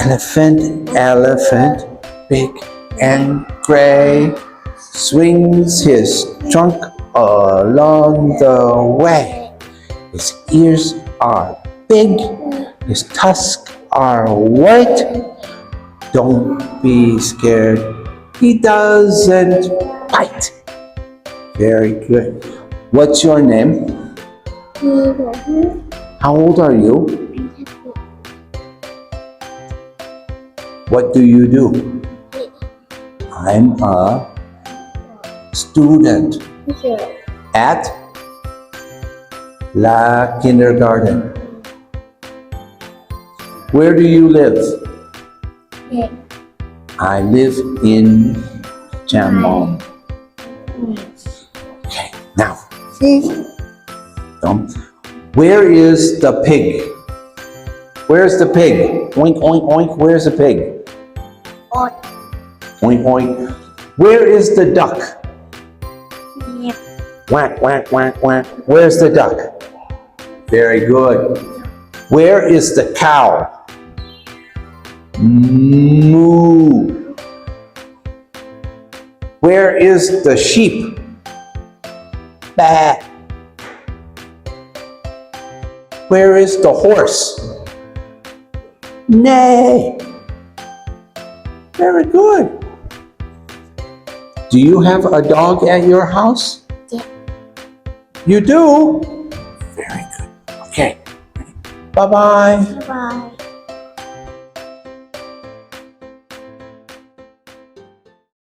Elephant, elephant, big and gray, swings his trunk along the way. His ears are big, his tusks are white. Don't be scared, he doesn't bite. Very good. What's your name? How old are you? What do you do? I'm a student at La Kindergarten. Where do you live? I live in Trảng Bom. Okay, now. Where is the pig? Where's the pig? Oink, oink, oink. Where's the pig? Oink, oink. Where is the duck? Quack, quack, quack, quack. Where's the duck? Very good. Where is the cow? Moo. Where is the sheep? Bah. Where is the horse? Neigh. Very good. Do you have a dog at your house? Yeah. You do? Very good. Okay. Bye-bye. Bye.